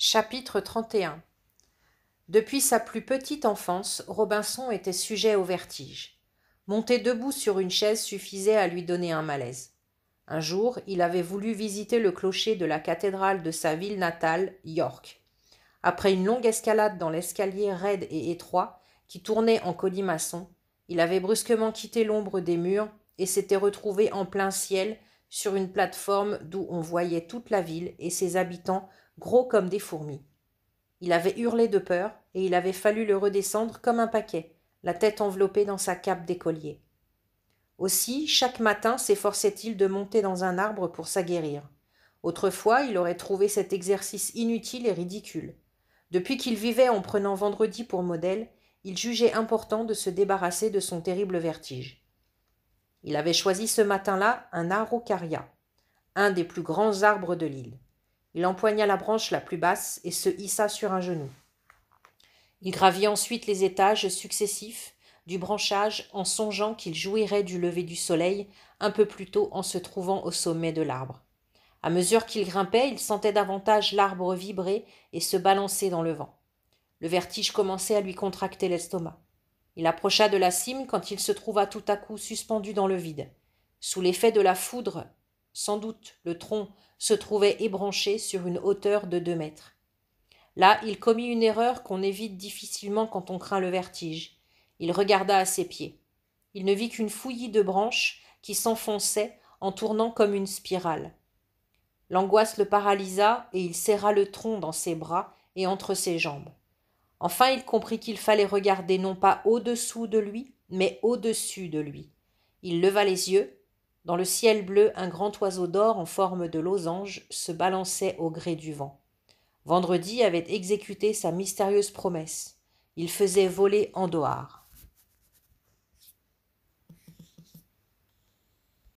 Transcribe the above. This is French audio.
Chapitre 31. Depuis sa plus petite enfance, Robinson était sujet au vertige. Monter debout sur une chaise suffisait à lui donner un malaise. Un jour, il avait voulu visiter le clocher de la cathédrale de sa ville natale, York. Après une longue escalade dans l'escalier raide et étroit, qui tournait en colimaçon, il avait brusquement quitté l'ombre des murs et s'était retrouvé en plein ciel, sur une plateforme d'où on voyait toute la ville et ses habitants gros comme des fourmis. Il avait hurlé de peur, et il avait fallu le redescendre comme un paquet, la tête enveloppée dans sa cape d'écolier. Aussi, chaque matin s'efforçait-il de monter dans un arbre pour s'aguerrir. Autrefois, il aurait trouvé cet exercice inutile et ridicule. Depuis qu'il vivait en prenant vendredi pour modèle, il jugeait important de se débarrasser de son terrible vertige. Il avait choisi ce matin-là un araucaria, un des plus grands arbres de l'île. Il empoigna la branche la plus basse et se hissa sur un genou. Il gravit ensuite les étages successifs du branchage en songeant qu'il jouirait du lever du soleil un peu plus tôt en se trouvant au sommet de l'arbre. À mesure qu'il grimpait, il sentait davantage l'arbre vibrer et se balancer dans le vent. Le vertige commençait à lui contracter l'estomac. Il approcha de la cime quand il se trouva tout à coup suspendu dans le vide. Sous l'effet de la foudre, sans doute le tronc se trouvait ébranché sur une hauteur de 2 mètres. Là, il commit une erreur qu'on évite difficilement quand on craint le vertige. Il regarda à ses pieds. Il ne vit qu'une fouillis de branches qui s'enfonçaient en tournant comme une spirale. L'angoisse le paralysa et il serra le tronc dans ses bras et entre ses jambes. Enfin, il comprit qu'il fallait regarder non pas au-dessous de lui, mais au-dessus de lui. Il leva les yeux. Dans le ciel bleu, un grand oiseau d'or en forme de losange se balançait au gré du vent. Vendredi avait exécuté sa mystérieuse promesse. Il faisait voler Andouar.